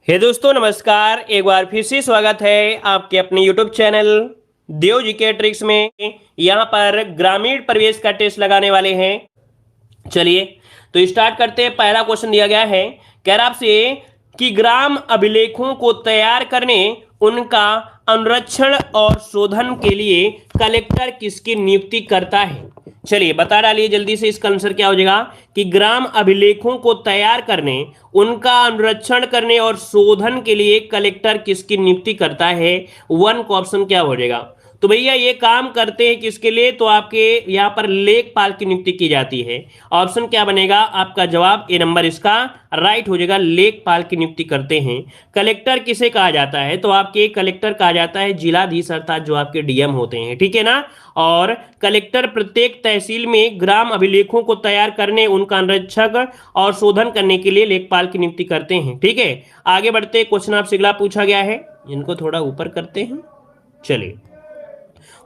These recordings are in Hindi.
हे दोस्तों नमस्कार। एक बार फिर से स्वागत है आपके अपने यूट्यूब चैनल देव जी के ट्रिक्स में। यहाँ पर ग्रामीण परिवेश का टेस्ट लगाने वाले हैं। चलिए तो स्टार्ट करते हैं। पहला क्वेश्चन दिया गया है, कह रहा आपसे कि ग्राम अभिलेखों को तैयार करने, उनका अनुरक्षण और शोधन के लिए कलेक्टर किसकी नियुक्ति करता है। चलिए बता डालिए जल्दी से, इसका आंसर क्या हो जाएगा कि ग्राम अभिलेखों को तैयार करने, उनका अनुरक्षण करने और शोधन के लिए कलेक्टर किसकी नियुक्ति करता है। वन का ऑप्शन क्या हो जाएगा। तो भैया ये काम करते हैं किसके लिए, तो आपके यहाँ पर लेखपाल की नियुक्ति की जाती है। ऑप्शन क्या बनेगा आपका जवाब, ए नंबर इसका राइट हो जाएगा। लेखपाल की नियुक्ति करते हैं। कलेक्टर किसे कहा जाता है, तो आपके कलेक्टर कहा जाता है जिलाधीश अर्थात जो आपके डीएम होते हैं, ठीक है ना। और कलेक्टर प्रत्येक तहसील में ग्राम अभिलेखों को तैयार करने, उनका अनुरक्षक और शोधन करने के लिए लेखपाल की नियुक्ति करते हैं, ठीक है। आगे बढ़ते, क्वेश्चन आपसे अगला पूछा गया है, इनको थोड़ा ऊपर करते हैं। चलिए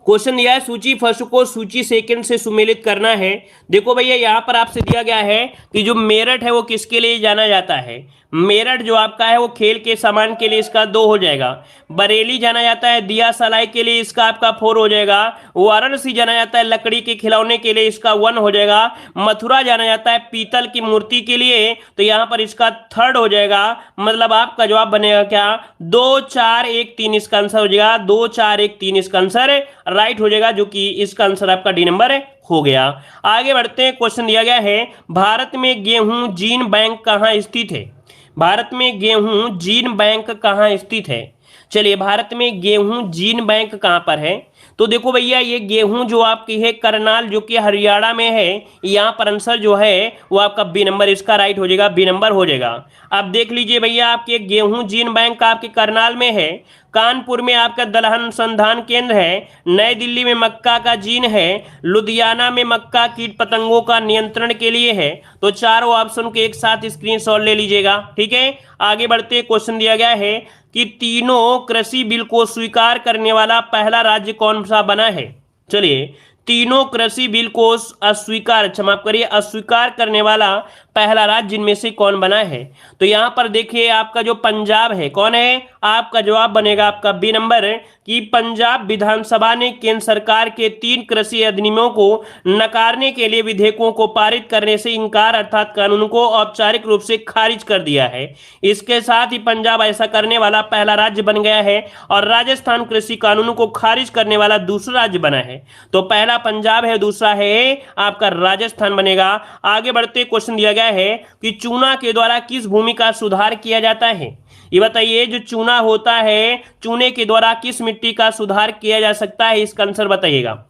क्वेश्चन दिया है, सूची फर्स्ट को सूची सेकंड से सुमेलित करना है। देखो भैया यहाँ पर आपसे दिया गया है कि जो मेरठ है वो किसके लिए जाना जाता है। मेरठ जो आपका है वो खेल के सामान के लिए, इसका 2 हो जाएगा। बरेली जाना जाता है दिया सलाई के लिए, इसका आपका 4 हो जाएगा। वाराणसी जाना जाता है लकड़ी के खिलौने के लिए, इसका 1 हो जाएगा। मथुरा जाना जाता है पीतल की मूर्ति के लिए, तो यहाँ पर इसका 3rd हो जाएगा। मतलब आपका जवाब बनेगा क्या, 2 4 1 3 इसका आंसर हो जाएगा। 2 4 1 3 इसका आंसर राइट हो जाएगा, जो कि इसका आंसर आपका डी नंबर हो गया। आगे बढ़ते हैं, क्वेश्चन दिया गया है, भारत में गेहूं जीन बैंक कहां स्थित है। भारत में गेहूं जीन बैंक कहां स्थित है। चलिए भारत में गेहूं जीन बैंक कहां पर है, तो देखो भैया ये गेहूं जो आपकी है करनाल जो कि हरियाणा में है। यहाँ पर आंसर जो है वो आपका बी नंबर इसका राइट हो जाएगा, बी नंबर हो जाएगा। अब देख लीजिए भैया आपके गेहूं जीन बैंक आपके करनाल में है, कानपुर में आपका दलहन अनुसंधान केंद्र है, नई दिल्ली में मक्का का जीन है, लुधियाना में मक्का कीट पतंगों का नियंत्रण के लिए है। तो चारों ऑप्शन के एक साथ स्क्रीनशॉट ले लीजिएगा, ठीक है। आगे बढ़ते, क्वेश्चन दिया गया है कि तीनों कृषि बिल को स्वीकार करने वाला पहला राज्य कौन सा बना है। चलिए तीनों कृषि बिल को अस्वीकार, क्षमा करिए, अस्वीकार करने वाला पहला राज्य जिनमें से कौन बना है। तो यहां पर देखिए आपका जो पंजाब है, कौन है, आपका जवाब बनेगा आपका बी नंबर कि पंजाब विधानसभा ने केंद्र सरकार के 3 कृषि अधिनियमों को नकारने के लिए विधेयकों को पारित करने से इंकार अर्थात कानून को औपचारिक रूप से खारिज कर दिया है। इसके साथ ही पंजाब ऐसा करने वाला पहला राज्य बन गया है और राजस्थान कृषि कानूनों को खारिज करने वाला दूसरा राज्य बना है। तो पहला पंजाब है, दूसरा है आपका राजस्थान बनेगा। आगे बढ़ते, क्वेश्चन दिया गया है कि चूना के द्वारा किस भूमि का सुधार किया जाता है। ये बताइए जो चूना होता है, चूने के द्वारा किस मिट्टी का सुधार किया जा सकता है, इसका आंसर बताइएगा।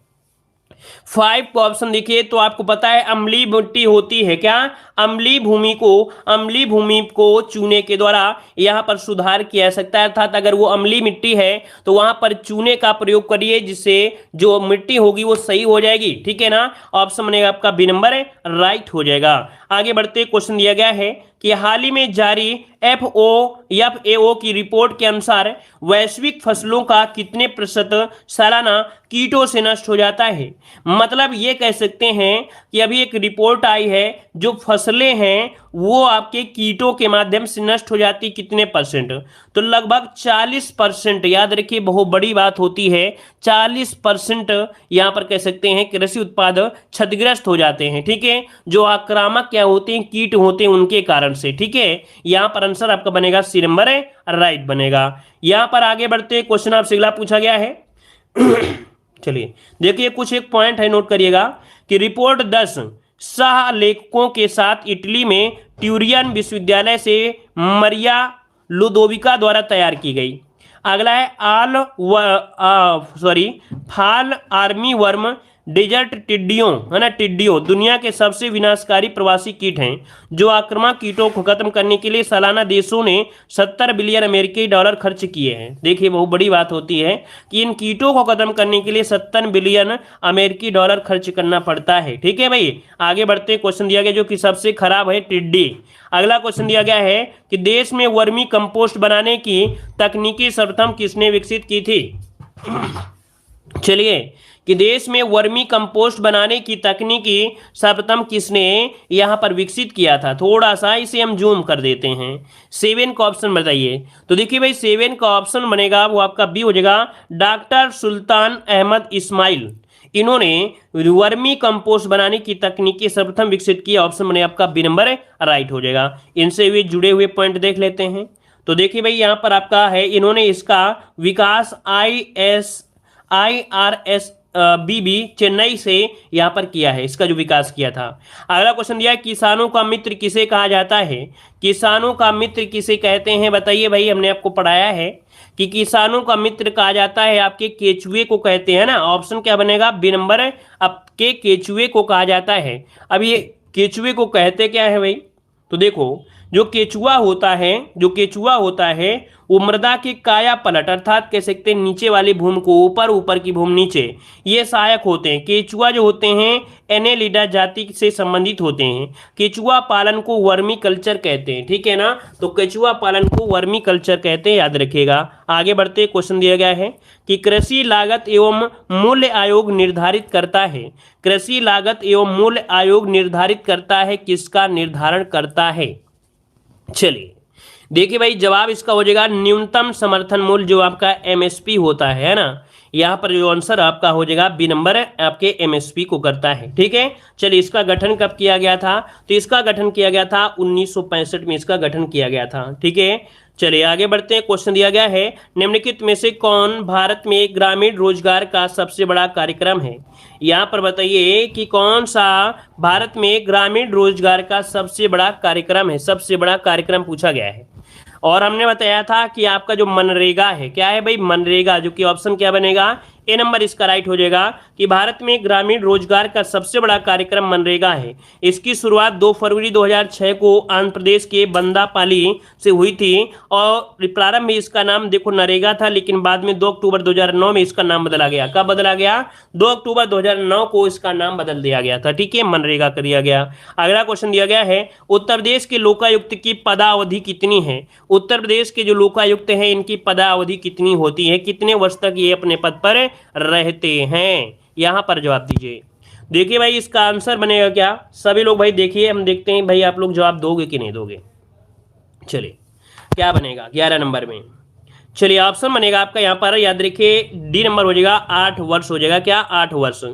5 को ऑप्शन देखिए तो आपको पता है अम्लीय मिट्टी होती है क्या, अम्लीय भूमि को चूने के द्वारा यहां पर सुधार किया जा सकता है। अर्थात अगर वो अम्लीय मिट्टी है तो वहां पर चूने का प्रयोग करिए, जिससे जो मिट्टी होगी वो सही हो जाएगी, ठीक है ना। ऑप्शन बनेगा आपका बी नंबर राइट हो जाएगा। आगे बढ़ते, क्वेश्चन दिया गया है कि हाल ही में जारी FAO की रिपोर्ट के अनुसार वैश्विक फसलों का कितने प्रतिशत सालाना कीटों से नष्ट हो जाता है। मतलब ये कह सकते हैं कि अभी एक रिपोर्ट आई है, जो फसलें हैं वो आपके कीटों के माध्यम से नष्ट हो जाती कितने परसेंट, तो लगभग 40%। याद रखिए बहुत बड़ी बात होती है, 40% यहां पर कह सकते हैं कृषि उत्पाद क्षतिग्रस्त हो जाते हैं, ठीक है। जो आक्रामक क्या होते हैं, कीट होते हैं, उनके कारण से, ठीक है। यहां पर आंसर आपका बनेगा सी नंबर राइट बनेगा। यहां पर आगे बढ़ते, क्वेश्चन आपसे अगला पूछा गया है। चलिए देखिए कुछ एक पॉइंट है, नोट करिएगा कि रिपोर्ट 10 सह लेखकों के साथ इटली में ट्यूरियन विश्वविद्यालय से मरिया लुदोविका द्वारा तैयार की गई। अगला है फाल आर्मी वर्म डेजर्ट टिड्डियों, है ना, टिड्डियों दुनिया के सबसे विनाशकारी प्रवासी कीट हैं, जो आक्रामक कीटों को खत्म करने के लिए सालाना देशों ने 70 बिलियन अमेरिकी डॉलर खर्च किए हैं। देखिए बहुत बड़ी बात होती है कि इन कीटों को खत्म करने के लिए 70 बिलियन अमेरिकी डॉलर खर्च करना पड़ता है, ठीक है भाई। आगे बढ़ते, क्वेश्चन दिया गया जो कि सबसे खराब है टिड्डी। अगला क्वेश्चन दिया गया है कि देश में वर्मी कंपोस्ट बनाने की तकनीकी सर्वप्रथम किसने विकसित की थी। चलिए, कि देश में वर्मी कंपोस्ट बनाने की तकनीकी सर्वप्रथम किसने यहाँ पर विकसित किया था। थोड़ा सा इसे हम जूम कर देते हैं। 7 का ऑप्शन बताइए। तो देखिए भाई 7 का ऑप्शन बनेगा वो आपका बी हो जाएगा, डॉक्टर सुल्तान अहमद इस्माइल। इन्होंने वर्मी कंपोस्ट बनाने की तकनीकी सर्वप्रथम विकसित किया। ऑप्शन बने आपका बी नंबर राइट हो जाएगा। इनसे भी जुड़े हुए पॉइंट देख लेते हैं। तो देखिए भाई यहाँ पर आपका है, इन्होंने इसका विकास IRS बीबी चेन्नई से यहाँ पर किया है, इसका जो विकास किया था। अगला क्वेश्चन दिया है, किसानों का मित्र किसे कहा जाता है। किसानों का मित्र किसे कहते हैं बताइए भाई। हमने आपको पढ़ाया है कि किसानों का मित्र कहा जाता है आपके केचुए को कहते हैं ना। ऑप्शन क्या बनेगा, बी नंबर आपके केचुए को कहा जाता है। अब ये केचुए को कहते क्या है भाई। तो देखो, जो केचुआ होता है वो मृदा के काया पलट अर्थात कह सकते हैं नीचे वाली भूमि को ऊपर, ऊपर की भूमि नीचे, ये सहायक होते हैं। केचुआ जो होते हैं एनेलिडा जाति से संबंधित होते हैं। केचुआ पालन को वर्मी कल्चर कहते हैं, ठीक है ना। तो केचुआ पालन को वर्मी कल्चर कहते हैं, याद रखिएगा। आगे बढ़ते, क्वेश्चन दिया गया है कि कृषि लागत एवं मूल्य आयोग निर्धारित करता है। कृषि लागत एवं मूल्य आयोग निर्धारित करता है, किसका निर्धारण करता है। चलिए देखिए भाई, जवाब इसका हो जाएगा न्यूनतम समर्थन मूल्य, जो आपका MSP होता है ना। यहाँ पर जो आंसर आपका हो जाएगा बी नंबर आपके MSP को करता है, ठीक है। चलिए, इसका गठन कब किया गया था। तो इसका गठन किया गया था 1965 में, इसका गठन किया गया था, ठीक है। चलिए आगे बढ़ते हैं। क्वेश्चन दिया गया है, निम्नलिखित में से कौन भारत में ग्रामीण रोजगार का सबसे बड़ा कार्यक्रम है। यहाँ पर बताइए कि कौन सा भारत में ग्रामीण रोजगार का सबसे बड़ा कार्यक्रम है। सबसे बड़ा कार्यक्रम पूछा गया है। और हमने बताया था कि आपका जो मनरेगा है, क्या है भाई, मनरेगा, जो कि ऑप्शन क्या बनेगा, ए नंबर इसका राइट हो जाएगा कि भारत में ग्रामीण रोजगार का सबसे बड़ा कार्यक्रम मनरेगा है। इसकी शुरुआत 2 फरवरी 2006 को आंध्र प्रदेश के बंदापाली से हुई थी और प्रारंभ में इसका नाम देखो नरेगा था, लेकिन बाद में 2 अक्टूबर 2009 में इसका नाम बदला गया। कब बदला गया, 2 अक्टूबर 2009 को इसका नाम बदल दिया गया था, ठीक है, मनरेगा कर दिया गया। अगला क्वेश्चन दिया गया है, उत्तर प्रदेश के लोकायुक्त की पदावधि कितनी है। उत्तर प्रदेश के जो लोकायुक्त हैं इनकी पदावधि कितनी होती है, कितने वर्ष तक ये अपने पद पर रहते हैं, यहां पर जवाब दीजिए। देखिए भाई, इसका आंसर बनेगा क्या, सभी लोग भाई देखिए, हम देखते हैं भाई आप लोग जवाब दोगे कि नहीं दोगे। चलिए क्या बनेगा 11 नंबर में। चलिए ऑप्शन बनेगा आपका यहाँ पर, याद रखिए डी नंबर हो जाएगा 8 वर्ष हो जाएगा, क्या 8 वर्ष।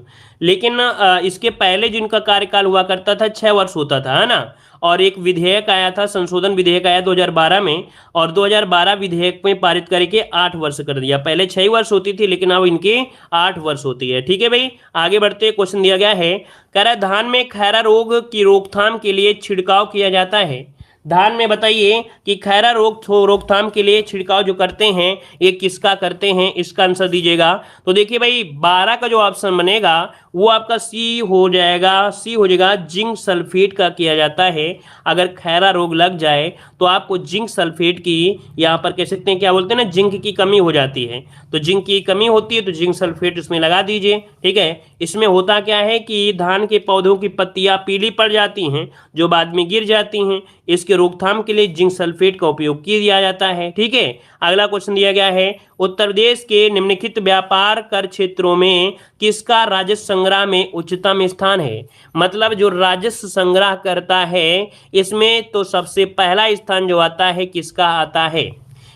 लेकिन इसके पहले जिनका कार्यकाल हुआ करता था 6 वर्ष होता था, है ना। और एक विधेयक आया था, संशोधन विधेयक आया 2012 में, और 2012 विधेयक में पारित करके 8 वर्ष कर दिया। पहले 6 वर्ष होती थी, लेकिन अब इनकी 8 वर्ष होती है, ठीक है भाई। आगे बढ़ते, क्वेश्चन दिया गया है, कह रहा है धान में खैरा रोग की रोकथाम के लिए छिड़काव किया जाता है। धान में बताइए कि खैरा रोकथाम के लिए छिड़काव जो करते हैं ये किसका करते हैं, इसका आंसर दीजिएगा। तो देखिए भाई 12 का जो ऑप्शन बनेगा वो आपका सी हो जाएगा, जिंक सल्फेट का किया जाता है। अगर खैरा रोग लग जाए तो आपको जिंक सल्फेट की, यहाँ पर कह सकते हैं क्या बोलते हैं ना, जिंक की कमी हो जाती है। तो जिंक की कमी होती है तो जिंक सल्फेट इसमें लगा दीजिए, ठीक है। इसमें होता क्या है कि धान के पौधों की पत्तियां पीली पड़ जाती हैं जो बाद में गिर जाती हैं, इसके रोकथाम के लिए जिंक सल्फेट का उपयोग किया जाता है, ठीक है। अगला क्वेश्चन दिया गया है, उत्तर प्रदेश के निम्नलिखित व्यापार कर क्षेत्रों में किसका राजस्व संग्रह में उच्चतम स्थान है। मतलब जो राजस्व संग्रह करता है इसमें तो सबसे पहला स्थान जो आता है किसका आता है।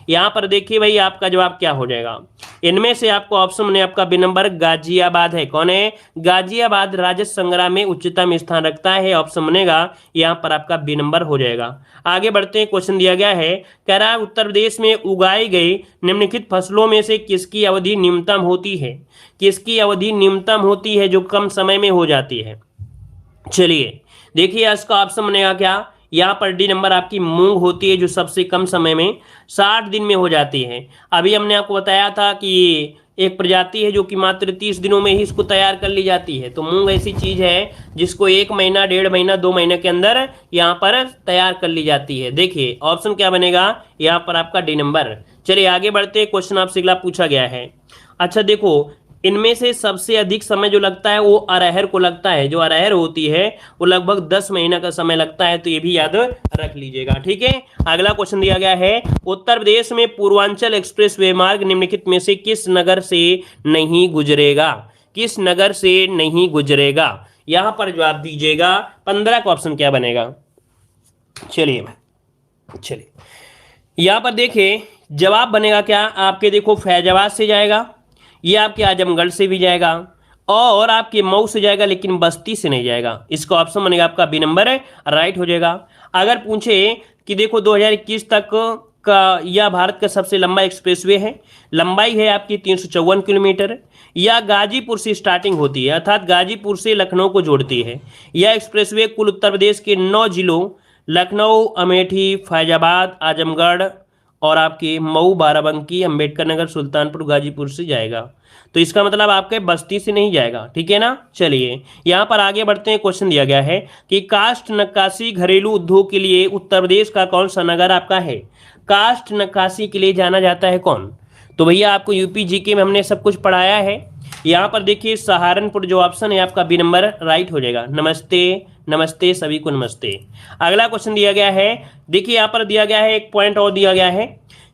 यहाँ पर देखिए भाई आपका जवाब क्या हो जाएगा। इनमें से आपको ऑप्शन में आपका बी नंबर गाजियाबाद है। कौन है, गाजियाबाद राजस्व संग्रह में उच्चतम स्थान रखता है, ऑप्शन बनेगा यहाँ पर आपका बी नंबर हो जाएगा। आगे बढ़ते हैं, क्वेश्चन दिया गया है, कह रहा है उत्तर प्रदेश में उगाई गई निम्नलिखित फसलों में से किसकी अवधि न्यूनतम होती है। किसकी अवधि न्यूनतम होती है जो कम समय में हो जाती है। चलिए देखिए इसका ऑप्शन बनेगा क्या, यहाँ पर डी नंबर आपकी मूंग होती है जो सबसे कम समय में 60 दिन में हो जाती है। अभी हमने आपको बताया था कि एक प्रजाति है जो कि मात्र 30 दिनों में ही इसको तैयार कर ली जाती है। तो मूंग ऐसी चीज है जिसको 1 महीना, 1.5 महीना, 2 महीने के अंदर यहाँ पर तैयार कर ली जाती है। देखिए ऑप्शन क्या बनेगा यहाँ पर आपका डी नंबर। चलिए आगे बढ़ते, क्वेश्चन आपसे अगला पूछा गया है। अच्छा देखो, इनमें से सबसे अधिक समय जो लगता है वो अरहर को लगता है। जो अरहर होती है वो लगभग 10 महीना का समय लगता है, तो ये भी याद रख लीजिएगा। ठीक है, अगला क्वेश्चन दिया गया है, उत्तर प्रदेश में पूर्वांचल एक्सप्रेस वे मार्ग निम्नलिखित में से किस नगर से नहीं गुजरेगा? किस नगर से नहीं गुजरेगा? यहां पर जवाब दीजिएगा। 15 का ऑप्शन क्या बनेगा? चलिए यहां पर देखिए जवाब बनेगा क्या आपके, देखो फैजाबाद से जाएगा, ये आपके आजमगढ़ से भी जाएगा और आपके मऊ से जाएगा, लेकिन बस्ती से नहीं जाएगा। इसका ऑप्शन बनेगा आपका बी नंबर राइट हो जाएगा। अगर पूछे कि देखो 2021 तक का यह भारत का सबसे लंबा एक्सप्रेसवे है, लंबाई है आपकी 354 किलोमीटर, यह गाजीपुर से स्टार्टिंग होती है, अर्थात गाजीपुर से लखनऊ को जोड़ती है। यह एक्सप्रेसवे कुल उत्तर प्रदेश के 9 जिलों लखनऊ, अमेठी, फैजाबाद, आजमगढ़ और आपके मऊ, बाराबंकी, अंबेडकर नगर, सुल्तानपुर, गाजीपुर से जाएगा। तो इसका मतलब आपके बस्ती से नहीं जाएगा। ठीक है ना, चलिए यहां पर आगे बढ़ते हैं। क्वेश्चन दिया गया है कि काष्ठ नक्काशी घरेलू उद्योग के लिए उत्तर प्रदेश का कौन सा नगर आपका है? काष्ठ नक्काशी के लिए जाना जाता है कौन? तो भैया आपको यूपी जीके में हमने सब कुछ पढ़ाया है। यहाँ पर देखिए सहारनपुर जो ऑप्शन है आपका बी नंबर राइट हो जाएगा। नमस्ते सभी को नमस्ते। अगला क्वेश्चन दिया गया है, देखिए यहाँ पर दिया गया है, एक पॉइंट और दिया गया है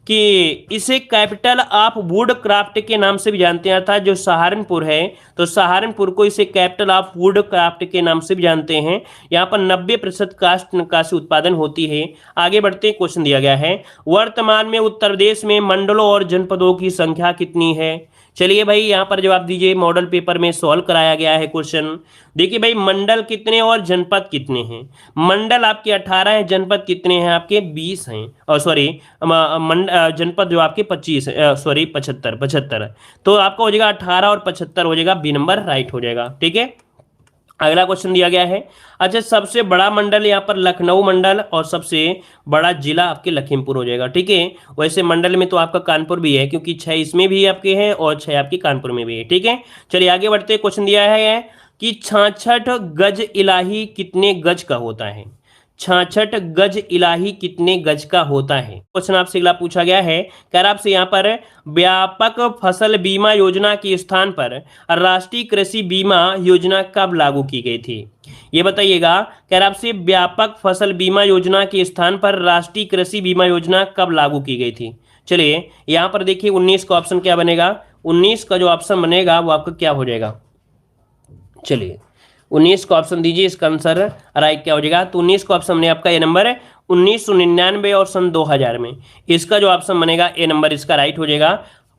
कि इसे कैपिटल ऑफ वुड क्राफ्ट के नाम से भी जानते हैं, अर्थात जो सहारनपुर है तो सहारनपुर को इसे कैपिटल ऑफ वुड क्राफ्ट के नाम से भी जानते हैं। यहाँ पर 90% काष्ठ नक्काशी उत्पादन होती है। आगे बढ़ते हैं, क्वेश्चन दिया गया है, वर्तमान में उत्तर प्रदेश में मंडलों और जनपदों की संख्या कितनी है? चलिए भाई यहाँ पर जवाब दीजिए, मॉडल पेपर में सॉल्व कराया गया है क्वेश्चन। देखिए भाई मंडल कितने और जनपद कितने हैं? मंडल आपके 18 हैं, जनपद कितने हैं आपके? 20 हैं, और सॉरी जनपद जो आपके 25 सॉरी 75 तो आपका हो जाएगा 18 और 75 हो जाएगा, बी नंबर राइट हो जाएगा। ठीक है, अगला क्वेश्चन दिया गया है, अच्छा सबसे बड़ा मंडल यहाँ पर लखनऊ मंडल और सबसे बड़ा जिला आपके लखीमपुर हो जाएगा। ठीक है, वैसे मंडल में तो आपका कानपुर भी है, क्योंकि 6 इसमें भी आपके हैं और 6 आपके कानपुर में भी है। ठीक है, चलिए आगे बढ़ते, क्वेश्चन दिया है कि 66 गज इलाही कितने गज का होता है? 66 गज इलाही कितने गज का होता है? क्वेश्चन आपसे अगला पूछा गया है, कह रहा आपसे यहाँ पर व्यापक फसल बीमा योजना के स्थान पर राष्ट्रीय कृषि बीमा योजना कब लागू की गई थी? ये बताइएगा, कह रहा आपसे व्यापक फसल बीमा योजना के स्थान पर राष्ट्रीय कृषि बीमा योजना कब लागू की गई थी? चलिए यहाँ पर देखिए 19 का ऑप्शन क्या बनेगा? 19 का जो ऑप्शन बनेगा वो आपका क्या हो जाएगा? चलिए 19 का ऑप्शन दीजिए, इसका आंसर राइट क्या हो जाएगा? तो 19 का ऑप्शन बने आपका ए नंबर 1999 और सन 2000 में, इसका जो ऑप्शन बनेगा ए नंबर इसका राइट हो जाएगा।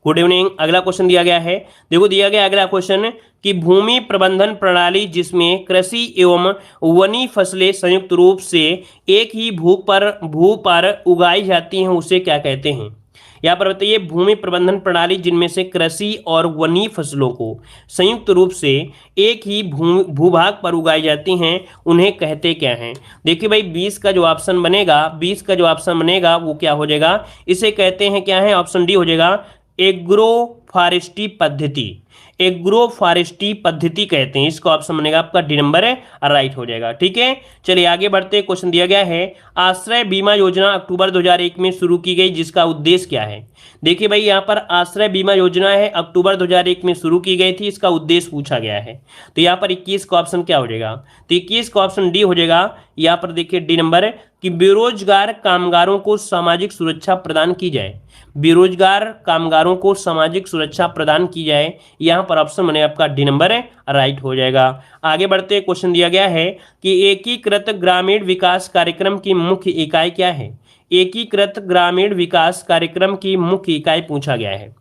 Good evening. अगला क्वेश्चन दिया गया है, देखो दिया गया अगला क्वेश्चन कि भूमि प्रबंधन प्रणाली जिसमें कृषि एवं वनी फसलें संयुक्त रूप से एक ही भू पर उगाई जाती हैं उसे क्या कहते हैं? यहाँ पर बताइए, भूमि प्रबंधन प्रणाली जिनमें से कृषि और वनी फसलों को संयुक्त रूप से एक ही भूभाग पर उगाई जाती हैं उन्हें कहते क्या हैं? देखिए भाई 20 का जो ऑप्शन बनेगा, 20 का जो ऑप्शन बनेगा वो क्या हो जाएगा? इसे कहते हैं क्या है? ऑप्शन डी हो जाएगा, एग्रो फॉरेस्ट्री पद्धति। एग्रो फॉरेस्ट्री पद्धति कहते हैं, इसका ऑप्शन बनेगा आपका डी नंबर राइट हो जाएगा। ठीक है, चलिए आगे बढ़ते, क्वेश्चन दिया गया है, आश्रय बीमा योजना अक्टूबर 2001 में शुरू की गई जिसका उद्देश्य क्या है? देखिए भाई यहाँ पर आश्रय बीमा योजना है, अक्टूबर 2001 में शुरू की गई थी, इसका उद्देश्य पूछा गया है। तो यहाँ पर 21 का ऑप्शन क्या हो जाएगा? तो 21 का ऑप्शन डी हो जाएगा। यहाँ पर देखिए डी नंबर कि बेरोजगार कामगारों को सामाजिक सुरक्षा प्रदान की जाए। बेरोजगार कामगारों को सामाजिक सुरक्षा प्रदान की जाए, यहाँ पर ऑप्शन बने आपका डी नंबर राइट हो जाएगा। आगे बढ़ते, क्वेश्चन दिया गया है कि एकीकृत ग्रामीण विकास कार्यक्रम की मुख्य इकाई क्या है? एकीकृत ग्रामीण विकास कार्यक्रम की मुख्य इकाई पूछा गया है।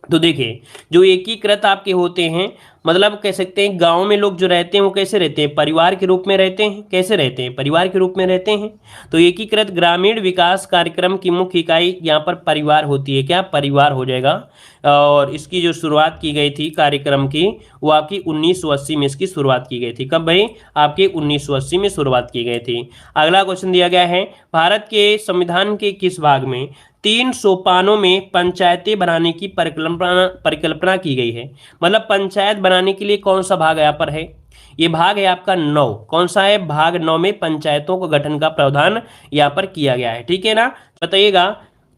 तो देखिए जो एकीकृत आपके होते हैं, मतलब कह सकते हैं गांव में लोग जो रहते हैं वो कैसे रहते हैं? परिवार के रूप में रहते हैं। कैसे रहते हैं? परिवार के रूप में रहते हैं। तो एकीकृत ग्रामीण विकास कार्यक्रम की मुख्य इकाई यहाँ पर परिवार होती है। क्या? परिवार हो जाएगा। और इसकी जो शुरुआत की गई थी कार्यक्रम की वो आपकी 1980 में इसकी शुरुआत की गई थी। कब भाई? आपके 1980 में शुरुआत की गई थी। अगला क्वेश्चन दिया गया है, भारत के संविधान के किस भाग में 3 सोपानों में पंचायतें बनाने की परिकल्पना की गई है? मतलब पंचायत बनाने के लिए कौन सा भाग यहाँ पर है? ये भाग है आपका 9। कौन सा है? भाग 9 में पंचायतों को गठन का प्रावधान यहाँ पर किया गया है। ठीक है ना, बताइएगा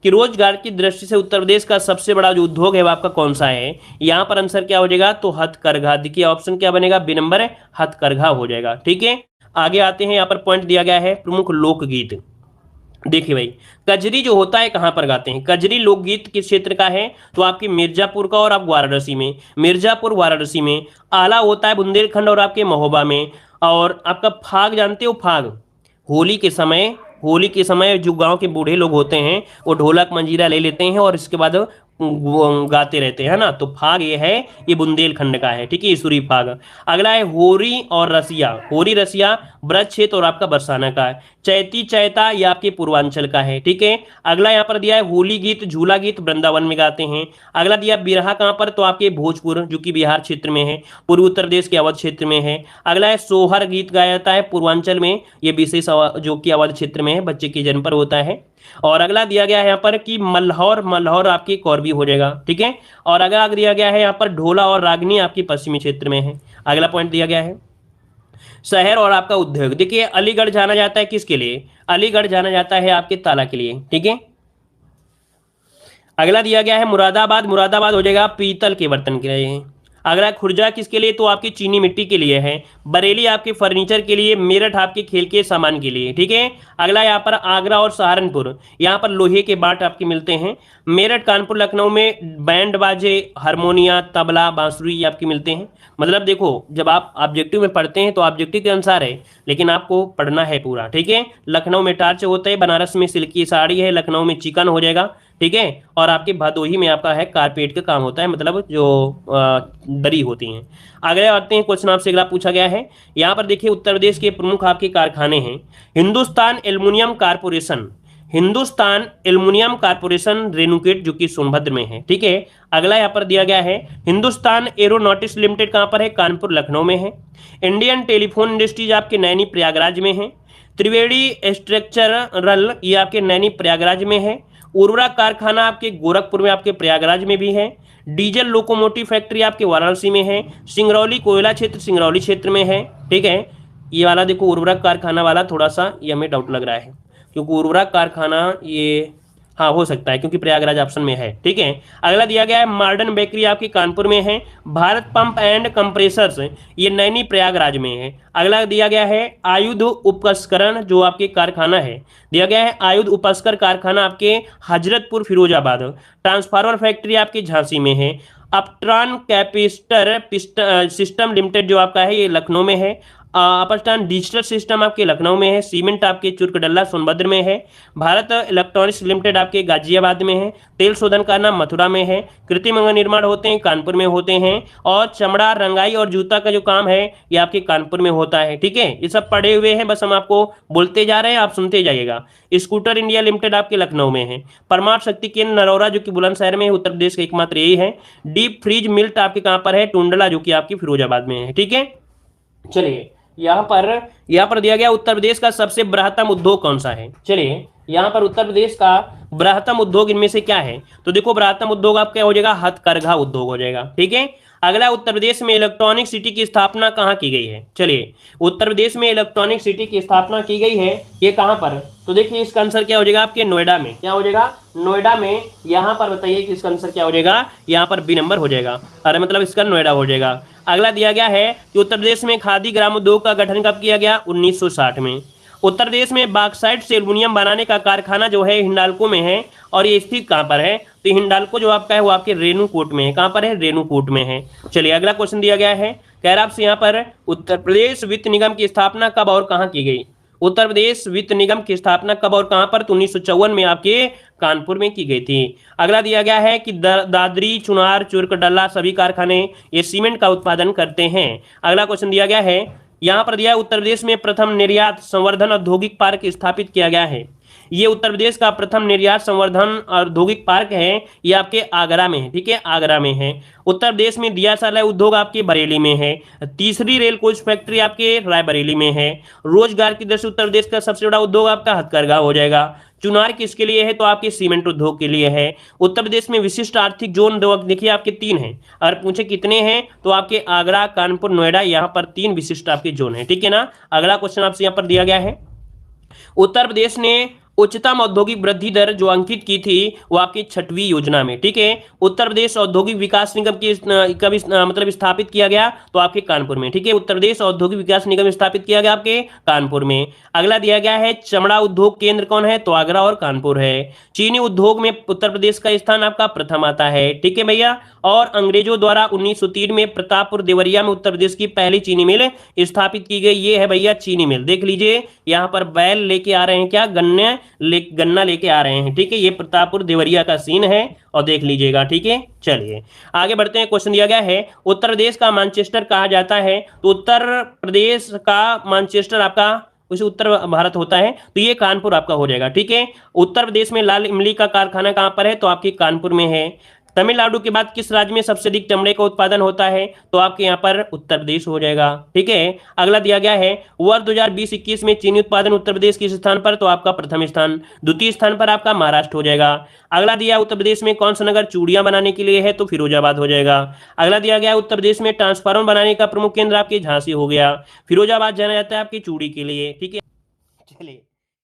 कि रोजगार की दृष्टि से उत्तर प्रदेश का सबसे बड़ा जो उद्योग है वो आपका कौन सा है। यहां पर आंसर क्या हो जाएगा, तो हथकरघा। देखिए ऑप्शन क्या बनेगा, बी नंबर है, हथकरघा हो जाएगा। ठीक है, आगे आते हैं, यहाँ पर पॉइंट दिया गया है प्रमुख लोकगीत। देखिए भाई, कजरी जो होता है कहां पर गाते हैं, कजरी लोकगीत किस क्षेत्र का है, तो आपकी मिर्जापुर का और आप वाराणसी में, मिर्जापुर वाराणसी में। आला होता है बुंदेलखंड और आपके महोबा में। और आपका फाग जानते हो, फाग होली के समय, होली के समय जो गांव के बूढ़े लोग होते हैं वो ढोलक मंजीरा ले लेते हैं और इसके बाद वो गाते रहते हैं ना, तो फाग ये है, ये बुंदेलखंड का है। ठीक है, ईसुरी फाग। अगला है होरी और रसिया, होरी रसिया ब्रज क्षेत्र और आपका बरसाना का है। चैती चैता ये आपके पूर्वांचल का है। ठीक है, अगला यहाँ पर दिया है होली गीत झूला गीत वृंदावन में गाते हैं। अगला दिया बिरहा कहाँ पर, तो आपके भोजपुर जो कि बिहार क्षेत्र में है, पूर्व उत्तर प्रदेश के अवध क्षेत्र में है। अगला है सोहर गीत गाया जाता है पूर्वांचल में, ये विशेष जो कि अवध क्षेत्र में है, बच्चे के जन्म पर होता है। और अगला दिया गया है यहाँ पर कि मल्हौर, मल्हौर आपकी कौरवी हो जाएगा। ठीक है, और अगला दिया गया है यहाँ पर ढोला और रागनी आपकी पश्चिमी क्षेत्र में है। अगला पॉइंट दिया गया है शहर और आपका उद्योग। देखिए अलीगढ़ जाना जाता है किसके लिए, अलीगढ़ जाना जाता है आपके ताला के लिए। ठीक है, अगला दिया गया है मुरादाबाद, मुरादाबाद हो जाएगा पीतल के बर्तन के लिए। अगला खुर्जा किसके लिए, तो आपकी चीनी मिट्टी के लिए है। बरेली आपके फर्नीचर के लिए। मेरठ आपके खेल के सामान के लिए। ठीक है, अगला यहाँ पर आगरा और सहारनपुर, यहाँ पर लोहे के बाट आपके मिलते हैं। मेरठ कानपुर लखनऊ में बैंड बाजे हारमोनिया तबला बांसुरी ये आपके मिलते हैं। मतलब देखो जब आप ऑब्जेक्टिव में पढ़ते हैं तो ऑब्जेक्टिव के अनुसार है, लेकिन आपको पढ़ना है पूरा। ठीक है, लखनऊ में टार्च होता है, बनारस में सिल्क की साड़ी है, लखनऊ में चिकन हो जाएगा। ठीक है, और आपके भदोही में आपका है कारपेट का काम होता है, मतलब जो दरी होती हैं। आगे आते हैं, क्वेश्चन आपसे अगला पूछा गया है, यहाँ पर देखिए उत्तर प्रदेश के प्रमुख आपके कारखाने हैं। Hindustan Aluminium Corporation, Hindustan Aluminium Corporation Renukoot जो कि सोनभद्र में है। ठीक है, अगला यहाँ पर दिया गया है हिंदुस्तान एरोनॉटिक्स लिमिटेड कहाँ पर है, कानपुर लखनऊ में है। इंडियन टेलीफोन इंडस्ट्रीज आपके नैनी प्रयागराज में है। त्रिवेणी स्ट्रक्चरल ये आपके नैनी प्रयागराज में है। उर्वरक कारखाना आपके गोरखपुर में, आपके प्रयागराज में भी है। डीजल लोकोमोटिव फैक्ट्री आपके वाराणसी में है। सिंगरौली कोयला क्षेत्र सिंगरौली क्षेत्र में है। ठीक है, ये वाला देखो उर्वरक कारखाना वाला थोड़ा सा ये हमें डाउट लग रहा है, क्योंकि उर्वरक कारखाना ये हाँ हो सकता है क्योंकि प्रयागराज ऑप्शन में है। ठीक है, अगला दिया गया है मॉडर्न बेकरी आपकी कानपुर में है। भारत पंप एंड कंप्रेसर्स ये नैनी प्रयागराज में है। अगला दिया गया है आयुध उपस्करण जो आपके कारखाना है, दिया गया है आयुध उपस्कर कारखाना आपके हजरतपुर फिरोजाबाद। ट्रांसफार्मर फैक्ट्री आपकी झांसी में है। अपट्रान कैपिस्टर सिस्टम लिमिटेड जो आपका है ये लखनऊ में है। अपस्टान डिजिटल सिस्टम आपके लखनऊ में है। सीमेंट आपके चुरकडल्ला सोनभद्र में है। भारत इलेक्ट्रॉनिक्स लिमिटेड आपके गाजियाबाद में है। तेल शोधन का नाम मथुरा में है। कृत्रिम अंग निर्माण होते हैं कानपुर में होते हैं। और चमड़ा रंगाई और जूता का जो काम है ये आपके कानपुर में होता है। ठीक है, ये सब पढ़े हुए हैं, बस हम आपको बोलते जा रहे हैं, आप सुनते जाइएगा। स्कूटर इंडिया लिमिटेड आपके लखनऊ में है। परमाणु शक्ति केंद्र नरौरा जो कि बुलंदशहर में है, उत्तर प्रदेश का एकमात्र यही है। डीप फ्रीज मिल्ट आपके कहाँ पर है, टुंडला जो कि आपकी फिरोजाबाद में है। ठीक है, चलिए यहाँ पर दिया गया उत्तर प्रदेश का सबसे बृहत्तम उद्योग कौन सा है। चलिए यहाँ पर उत्तर प्रदेश का बृहत्तम उद्योग इनमें से क्या है, तो देखो बृहत्तम उद्योग आपका हो जाएगा हथकरघा उद्योग हो जाएगा। ठीक है, अगला उत्तर प्रदेश में इलेक्ट्रॉनिक सिटी की स्थापना कहाँ की गई है। चलिए उत्तर प्रदेश में इलेक्ट्रॉनिक सिटी की स्थापना की गई है, ये कहाँ पर, तो देखिए इसका आंसर क्या हो जाएगा आपके नोएडा में। क्या हो जाएगा, नोएडा में। यहाँ पर बताइए कि इसका आंसर क्या हो जाएगा, यहाँ पर बी नंबर हो जाएगा, अरे मतलब इसका नोएडा हो जाएगा। अगला दिया गया है कि उत्तर प्रदेश में खादी ग्रामोद्योग का गठन कब किया गया, 1960 में। उत्तर प्रदेश में बॉक्साइट से एल्युमिनियम बनाने का कारखाना जो है हिंडाल्को में है, और ये स्थित कहाँ पर है, तो हिंडाल्को जो आपका है वो आपके रेणुकूट में है। कहाँ पर है, रेणुकूट में है। चलिए अगला क्वेश्चन दिया गया है, कह रहा आपसे यहाँ पर उत्तर प्रदेश वित्त निगम की स्थापना कब और कहाँ की गई। उत्तर प्रदेश वित्त निगम की स्थापना कब और कहां पर, तो 1954 में आपके कानपुर में की गई थी। अगला दिया गया है कि दादरी चुनार चुरकडल्ला सभी कारखाने ये सीमेंट का उत्पादन करते हैं। अगला क्वेश्चन दिया गया है, यहां पर दिया है उत्तर प्रदेश में प्रथम निर्यात संवर्धन औद्योगिक पार्क स्थापित किया गया है। ये उत्तर प्रदेश का प्रथम निर्यात संवर्धन औद्योगिक पार्क है, ये आपके आगरा में है। ठीक है, आगरा में है। उत्तर प्रदेश में दियासाला उद्योग आपके बरेली में है। तीसरी रेल कोच फैक्ट्री आपके रायबरेली में है। रोजगार की दृष्टि से उत्तर प्रदेश का सबसे बड़ा उद्योग आपका हथकरघा हो जाएगा। चुनार किसके लिए है, तो आपके सीमेंट उद्योग के लिए है। उत्तर प्रदेश में विशिष्ट आर्थिक जोन देखिए आपके 3 हैं, अगर पूछे कितने हैं तो आपके आगरा कानपुर नोएडा यहाँ पर 3 विशिष्ट आपके जोन है। ठीक है ना। अगला क्वेश्चन आपसे यहाँ पर दिया गया है, उत्तर प्रदेश ने उच्चतम औद्योगिक वृद्धि दर जो अंकित की थी वो आपकी 6वीं योजना में, ठीक है। उत्तर प्रदेश औद्योगिक विकास निगम की कभी मतलब स्थापित किया गया तो आपके कानपुर में, ठीक है। उत्तर प्रदेश औद्योगिक विकास निगम स्थापित किया गया आपके कानपुर में। अगला दिया गया है चमड़ा उद्योग केंद्र कौन है, तो आगरा और कानपुर है। चीनी उद्योग में उत्तर प्रदेश का स्थान आपका प्रथम आता है, ठीक है भैया। और अंग्रेजों द्वारा 1903 में प्रतापपुर देवरिया में उत्तर प्रदेश की पहली चीनी मिल स्थापित की गई, ये है भैया चीनी मिल। देख लीजिए यहाँ पर बैल लेके आ रहे हैं, क्या गन्ना लेके आ रहे हैं, ठीक है। ये प्रतापपुर देवरिया का सीन है और देख लीजिएगा, ठीक है। चलिए आगे बढ़ते हैं। क्वेश्चन दिया गया है उत्तर प्रदेश का मैनचेस्टर कहा जाता है, तो उत्तर प्रदेश का मैनचेस्टर आपका उसे उत्तर भारत होता है, तो ये कानपुर आपका हो जाएगा, ठीक है। उत्तर प्रदेश में लाल इमली का कारखाना कहां पर है, तो आपके कानपुर में है। तमिलनाडु के बाद किस राज्य में सबसे अधिक चमड़े का उत्पादन होता है, तो आपके यहाँ पर उत्तर प्रदेश हो जाएगा, ठीक है। अगला दिया गया है वर्ष 2020-21 में चीनी उत्पादन उत्तर प्रदेश किस स्थान पर, तो आपका प्रथम स्थान। द्वितीय स्थान पर आपका महाराष्ट्र हो जाएगा। अगला दिया उत्तर प्रदेश में कौन सा नगर चूड़ियां बनाने के लिए है, तो फिरोजाबाद हो जाएगा। अगला दिया गया उत्तर प्रदेश में ट्रांसफार्मर बनाने का प्रमुख केंद्र आपकी झांसी हो गया। फिरोजाबाद जाना जाता है आपकी चूड़ी के लिए, ठीक है। चलिए